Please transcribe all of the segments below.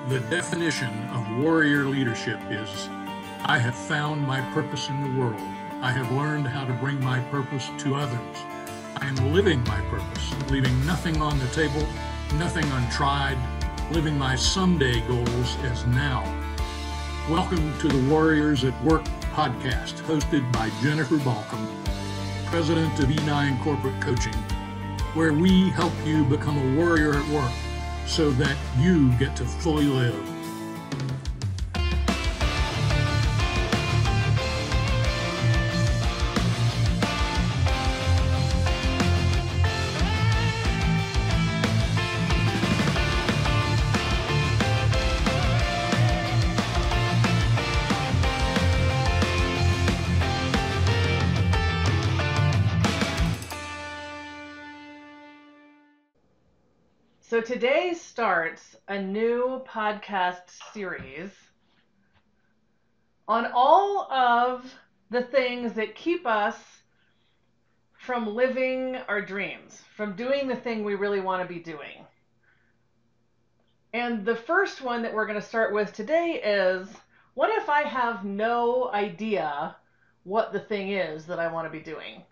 The definition of warrior leadership is, I have found my purpose in the world. I have learned how to bring my purpose to others. I am living my purpose, leaving nothing on the table, nothing untried, living my someday goals as now. Welcome to the Warriors at Work podcast, hosted by Jennifer Balcom, president of E9 Corporate Coaching, where we help you become a warrior at work so that you get to fully live. So today starts a new podcast series on all of the things that keep us from living our dreams, from doing the thing we really want to be doing. And the first one that we're going to start with today is, what if I have no idea what the thing is that I want to be doing?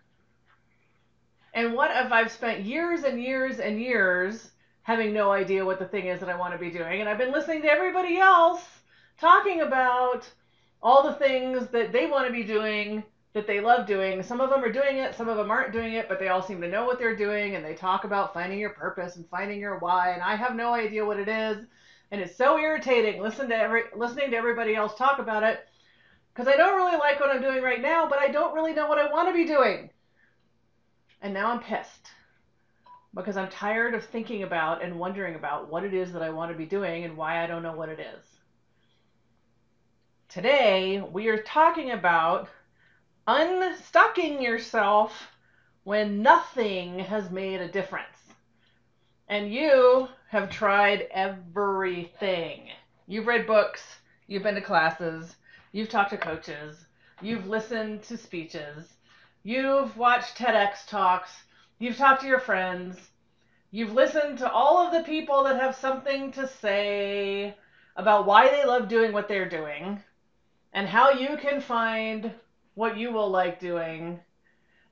And what if I've spent years and years and years having no idea what the thing is that I want to be doing? And I've been listening to everybody else talking about all the things that they want to be doing, that they love doing. Some of them are doing it, some of them aren't doing it, but they all seem to know what they're doing, and they talk about finding your purpose and finding your why, and I have no idea what it is. And it's so irritating listening to everybody else talk about it, because I don't really like what I'm doing right now, but I don't really know what I want to be doing. And now I'm pissed, because I'm tired of thinking about and wondering about what it is that I want to be doing and why I don't know what it is. Today, we are talking about unstucking yourself when nothing has made a difference. And you have tried everything. You've read books, you've been to classes, you've talked to coaches, you've listened to speeches, you've watched TEDx talks, you've talked to your friends, you've listened to all of the people that have something to say about why they love doing what they're doing and how you can find what you will like doing.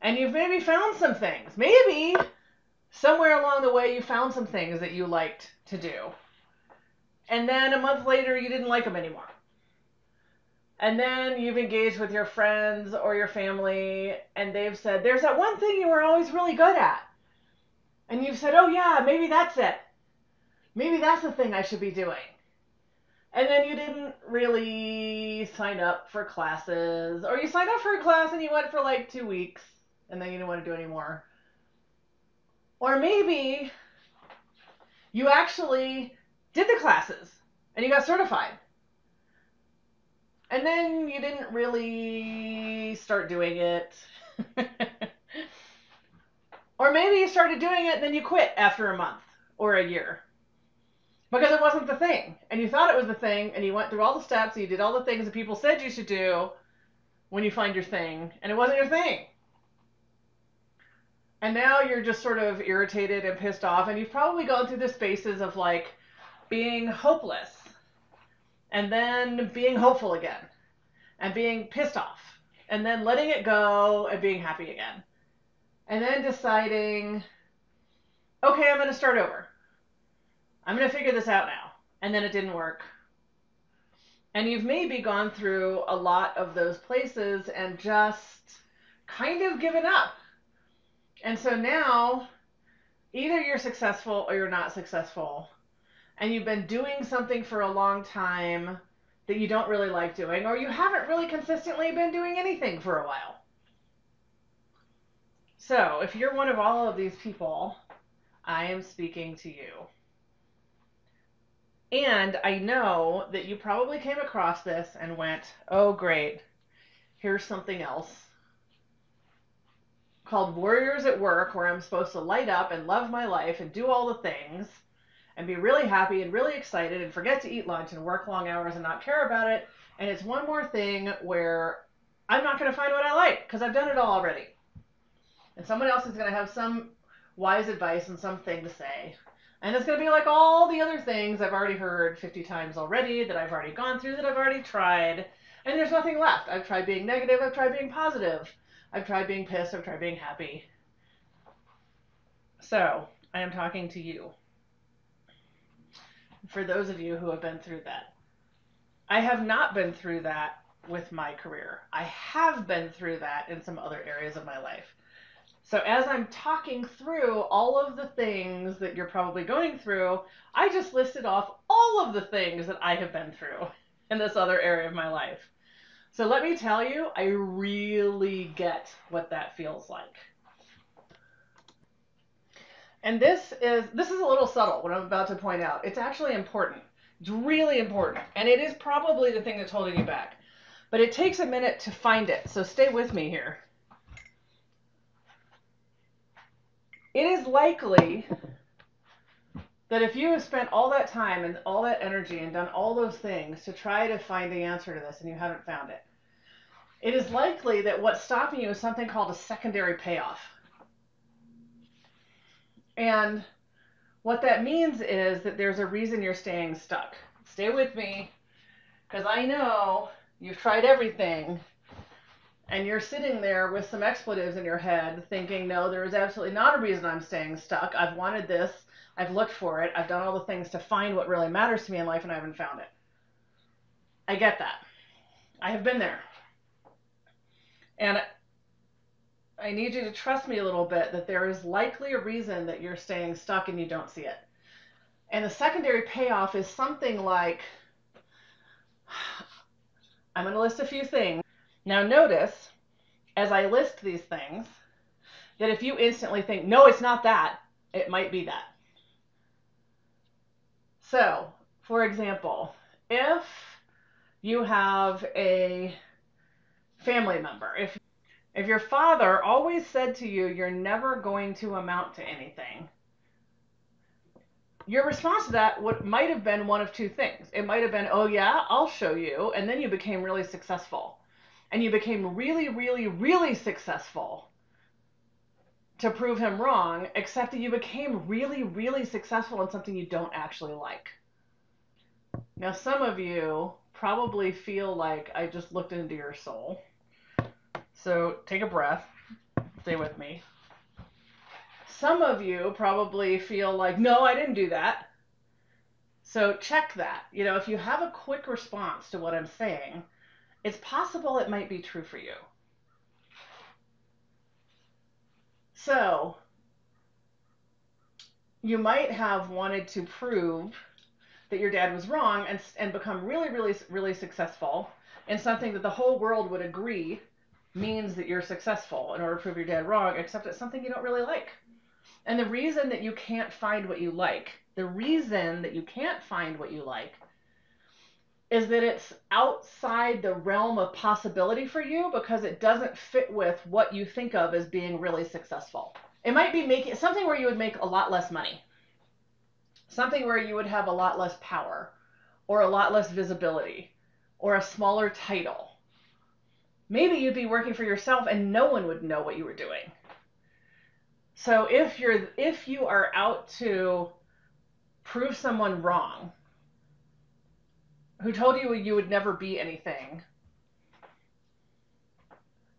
And you've maybe found some things. Maybe somewhere along the way you found some things that you liked to do. And then a month later you didn't like them anymore. And then you've engaged with your friends or your family and they've said, there's that one thing you were always really good at. And you've said, oh yeah, maybe that's it. Maybe that's the thing I should be doing. And then you didn't really sign up for classes, or you signed up for a class and you went for like 2 weeks and then you didn't want to do it anymore. Or maybe you actually did the classes and you got certified. And then you didn't really start doing it. Or maybe you started doing it and then you quit after a month or a year. Because it wasn't the thing. And you thought it was the thing, and you went through all the steps, and you did all the things that people said you should do when you find your thing, and it wasn't your thing. And now you're just sort of irritated and pissed off, and you've probably gone through the spaces of like being hopeless, and then being hopeful again, and being pissed off, and then letting it go and being happy again. And then deciding, okay, I'm going to start over. I'm going to figure this out now. And then it didn't work. And you've maybe gone through a lot of those places and just kind of given up. And so now, either you're successful or you're not successful. And you've been doing something for a long time that you don't really like doing, or you haven't really consistently been doing anything for a while. So, if you're one of all of these people, I am speaking to you. And I know that you probably came across this and went, oh great, here's something else called Warriors at Work, where I'm supposed to light up and love my life and do all the things and be really happy and really excited and forget to eat lunch and work long hours and not care about it. And it's one more thing where I'm not going to find what I like because I've done it all already. And someone else is going to have some wise advice and something to say. And it's going to be like all the other things I've already heard 50 times already, that I've already gone through, that I've already tried. And there's nothing left. I've tried being negative. I've tried being positive. I've tried being pissed. I've tried being happy. So I am talking to you. For those of you who have been through that. I have not been through that with my career. I have been through that in some other areas of my life. So as I'm talking through all of the things that you're probably going through, I just listed off all of the things that I have been through in this other area of my life. So let me tell you, I really get what that feels like. And this is a little subtle, what I'm about to point out. It's actually important. It's really important. And it is probably the thing that's holding you back. But it takes a minute to find it. So stay with me here. It is likely that if you have spent all that time and all that energy and done all those things to try to find the answer to this and you haven't found it, it is likely that what's stopping you is something called a secondary payoff. And what that means is that there's a reason you're staying stuck. Stay with me, because I know you've tried everything and you're sitting there with some expletives in your head thinking, no, there is absolutely not a reason I'm staying stuck. I've wanted this. I've looked for it. I've done all the things to find what really matters to me in life and I haven't found it. I get that. I have been there. And I need you to trust me a little bit that there is likely a reason that you're staying stuck and you don't see it. And the secondary payoff is something like, I'm going to list a few things. Now notice, as I list these things, that if you instantly think, no, it's not that, it might be that. So, for example, if you have a family member, if your father always said to you, you're never going to amount to anything, your response to that might have been one of two things. It might have been, oh yeah, I'll show you, and then you became really successful. And you became really, really, really successful to prove him wrong, except that you became really, really successful in something you don't actually like. Now, some of you probably feel like I just looked into your soul. So take a breath. Stay with me. Some of you probably feel like, no, I didn't do that. So check that. You know, if you have a quick response to what I'm saying, it's possible it might be true for you. So you might have wanted to prove that your dad was wrong and become really, really, really successful in something that the whole world would agree means that you're successful in order to prove your dad wrong, except it's something you don't really like. And the reason that you can't find what you like, is that it's outside the realm of possibility for you because it doesn't fit with what you think of as being really successful. It might be making something where you would make a lot less money, something where you would have a lot less power or a lot less visibility or a smaller title. Maybe you'd be working for yourself and no one would know what you were doing. So if you are out to prove someone wrong who told you you would never be anything,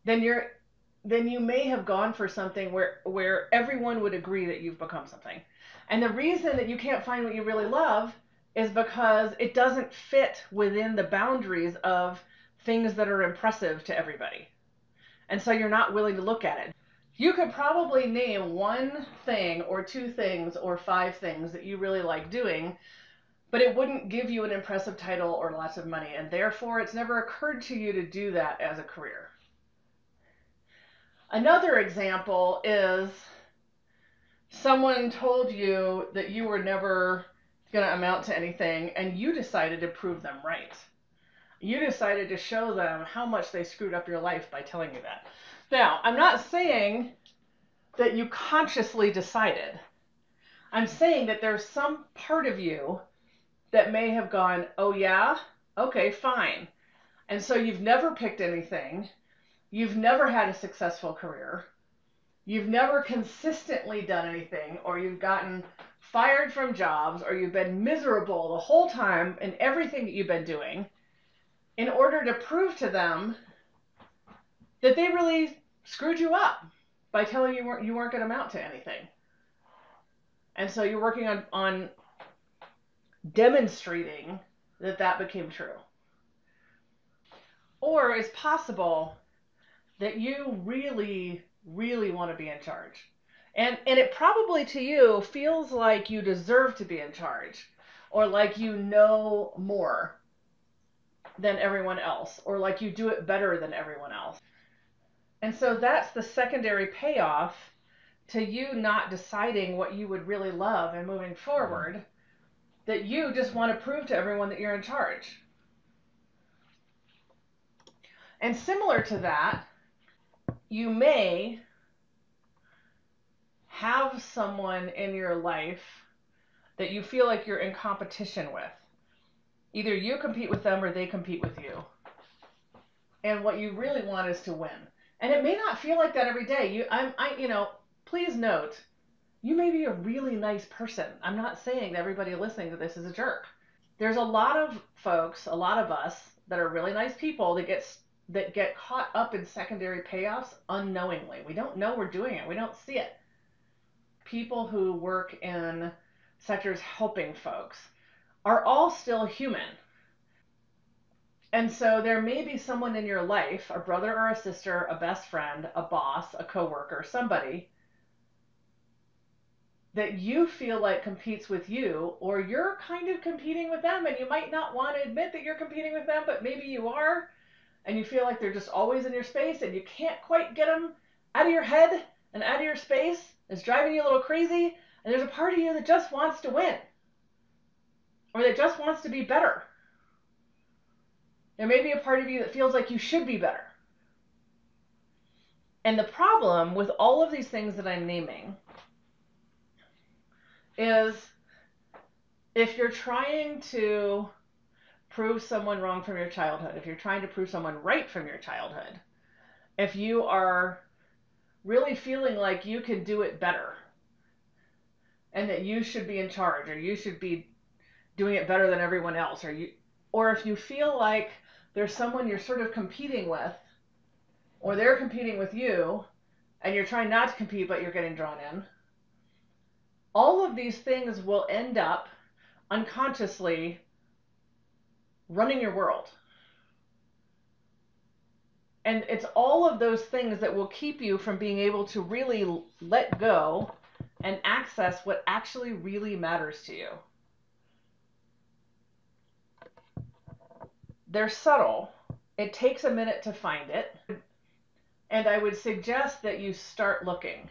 then you may have gone for something where everyone would agree that you've become something. And the reason that you can't find what you really love is because it doesn't fit within the boundaries of things that are impressive to everybody. And so you're not willing to look at it. You could probably name one thing or two things or five things that you really like doing, but it wouldn't give you an impressive title or lots of money. And therefore, it's never occurred to you to do that as a career. Another example is someone told you that you were never going to amount to anything, and you decided to prove them right. You decided to show them how much they screwed up your life by telling you that. Now, I'm not saying that you consciously decided. I'm saying that there's some part of you that may have gone, oh yeah? Okay, fine. And so you've never picked anything. You've never had a successful career. You've never consistently done anything, or you've gotten fired from jobs, or you've been miserable the whole time in everything that you've been doing, in order to prove to them that they really screwed you up by telling you weren't going to amount to anything. And so you're working on demonstrating that that became true. Or it's possible that you really, really want to be in charge. And it probably to you feels like you deserve to be in charge, or like you know more than everyone else, or like you do it better than everyone else. And so that's the secondary payoff to you not deciding what you would really love and moving forward, that you just want to prove to everyone that you're in charge. And similar to that, you may have someone in your life that you feel like you're in competition with. Either you compete with them or they compete with you. And what you really want is to win. And it may not feel like that every day. Please note, you may be a really nice person. I'm not saying that everybody listening to this is a jerk. There's a lot of folks, a lot of us that are really nice people that get caught up in secondary payoffs unknowingly. We don't know we're doing it. We don't see it. People who work in sectors helping folks are all still human. And so there may be someone in your life, a brother or a sister, a best friend, a boss, a coworker, somebody that you feel like competes with you, or you're kind of competing with them, and you might not want to admit that you're competing with them, but maybe you are, and you feel like they're just always in your space and you can't quite get them out of your head and out of your space. It's driving you a little crazy, and there's a part of you that just wants to win, or that just wants to be better. There may be a part of you that feels like you should be better. And the problem with all of these things that I'm naming is, if you're trying to prove someone wrong from your childhood, if you're trying to prove someone right from your childhood, if you are really feeling like you can do it better and that you should be in charge, or you should be doing it better than everyone else, or if you feel like there's someone you're sort of competing with, or they're competing with you and you're trying not to compete but you're getting drawn in, all of these things will end up unconsciously running your world. And it's all of those things that will keep you from being able to really let go and access what actually really matters to you. They're subtle. It takes a minute to find it. And I would suggest that you start looking.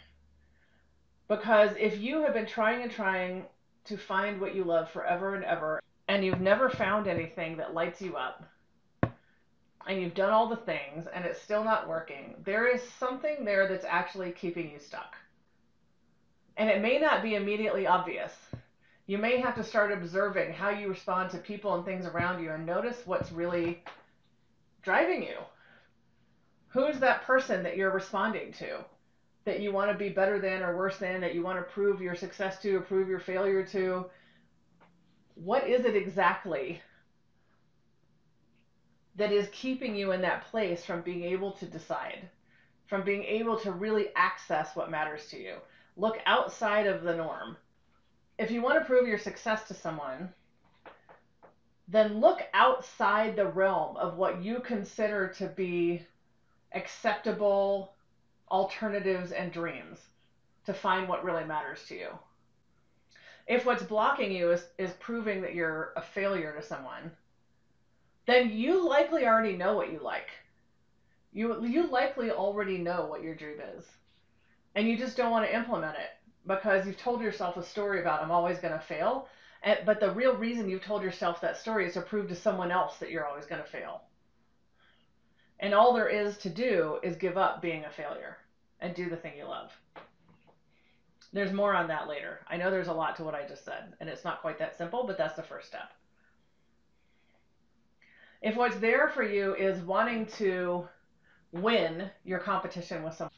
Because if you have been trying and trying to find what you love forever and ever, and you've never found anything that lights you up, and you've done all the things and it's still not working, there is something there that's actually keeping you stuck. And it may not be immediately obvious. You may have to start observing how you respond to people and things around you and notice what's really driving you. Who's that person that you're responding to, that you want to be better than or worse than, that you want to prove your success to or prove your failure to? What is it exactly that is keeping you in that place from being able to decide, from being able to really access what matters to you? Look outside of the norm. If you want to prove your success to someone, then look outside the realm of what you consider to be acceptable alternatives and dreams to find what really matters to you. If what's blocking you is proving that you're a failure to someone, then you likely already know what you like. You likely already know what your dream is. And you just don't want to implement it because you've told yourself a story about I'm always going to fail. But the real reason you've told yourself that story is to prove to someone else that you're always going to fail. And all there is to do is give up being a failure and do the thing you love. There's more on that later. I know there's a lot to what I just said, and it's not quite that simple, but that's the first step. If what's there for you is wanting to win your competition with someone,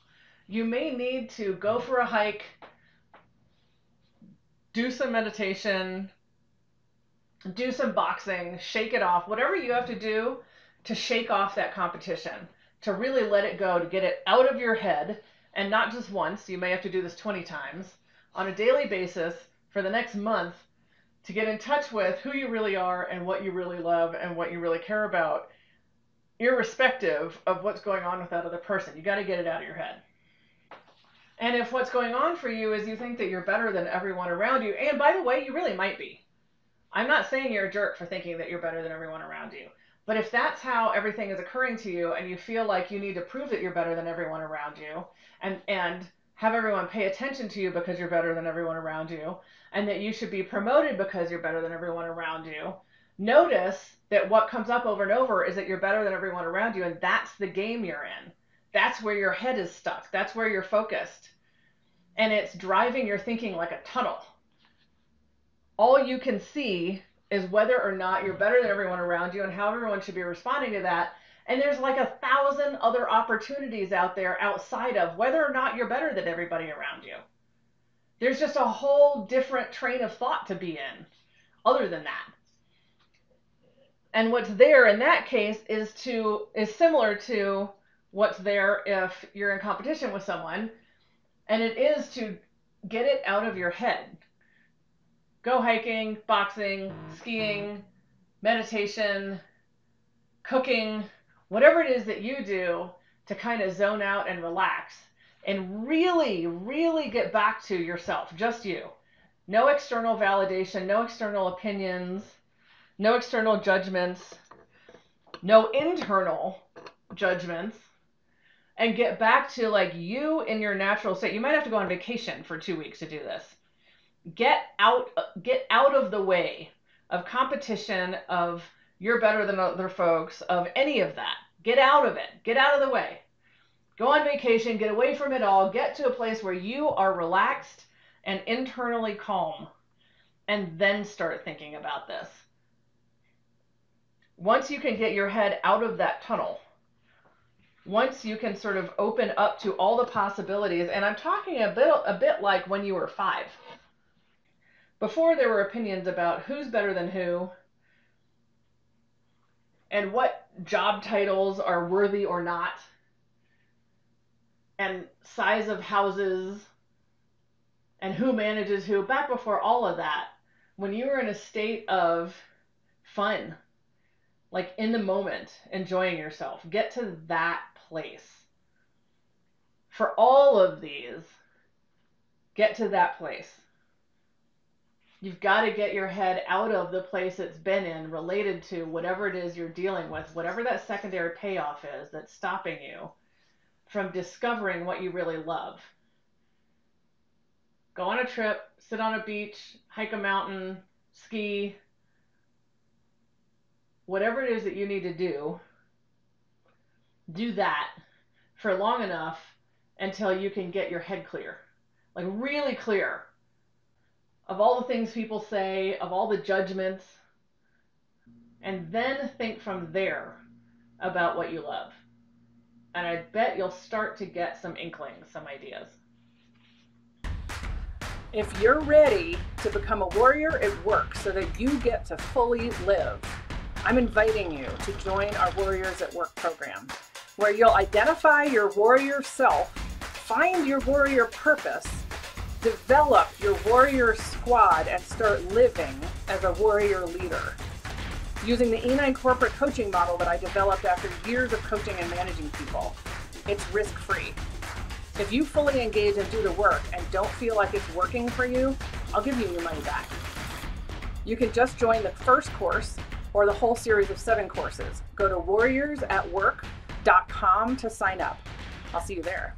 You may need to go for a hike, do some meditation, do some boxing, shake it off, whatever you have to do to shake off that competition, to really let it go, to get it out of your head, and not just once. You may have to do this 20 times on a daily basis for the next month, to get in touch with who you really are and what you really love and what you really care about, irrespective of what's going on with that other person. You got to get it out of your head. And if what's going on for you is you think that you're better than everyone around you, and by the way, you really might be. I'm not saying you're a jerk for thinking that you're better than everyone around you. But if that's how everything is occurring to you and you feel like you need to prove that you're better than everyone around you, and have everyone pay attention to you because you're better than everyone around you, and that you should be promoted because you're better than everyone around you, notice that what comes up over and over is that you're better than everyone around you, and that's the game you're in. That's where your head is stuck. That's where you're focused. And it's driving your thinking like a tunnel. All you can see is whether or not you're better than everyone around you and how everyone should be responding to that. And there's like 1,000 other opportunities out there outside of whether or not you're better than everybody around you. There's just a whole different train of thought to be in other than that. And what's there in that case is similar to what's there if you're in competition with someone, and it is to get it out of your head. Go hiking, boxing, skiing, meditation, cooking, whatever it is that you do to kind of zone out and relax and really, really get back to yourself, just you. No external validation, no external opinions, no external judgments, no internal judgments, and get back to like you in your natural state. You might have to go on vacation for 2 weeks to do this. Get out of the way of competition, of you're better than other folks, of any of that. Get out of it. Get out of the way. Go on vacation, get away from it all, get to a place where you are relaxed and internally calm, and then start thinking about this. Once you can get your head out of that tunnel, once you can sort of open up to all the possibilities, and I'm talking a bit like when you were 5. Before, there were opinions about who's better than who and what job titles are worthy or not, and size of houses and who manages who. Back before all of that, when you were in a state of fun, like in the moment, enjoying yourself, get to that place. For all of these, get to that place. You've got to get your head out of the place it's been in related to whatever it is you're dealing with, whatever that secondary payoff is that's stopping you from discovering what you really love. Go on a trip, sit on a beach, hike a mountain, ski, whatever it is that you need to do that for long enough until you can get your head clear, like really clear of all the things people say, of all the judgments, and then think from there about what you love. And I bet you'll start to get some inklings, some ideas. If you're ready to become a warrior at work so that you get to fully live, I'm inviting you to join our Warriors at Work program, where you'll identify your warrior self, find your warrior purpose, develop your warrior squad, and start living as a warrior leader. Using the E9 corporate coaching model that I developed after years of coaching and managing people, it's risk-free. If you fully engage and do the work and don't feel like it's working for you, I'll give you your money back. You can just join the first course or the whole series of 7 courses. Go to warriorsatwork.com to sign up. I'll see you there.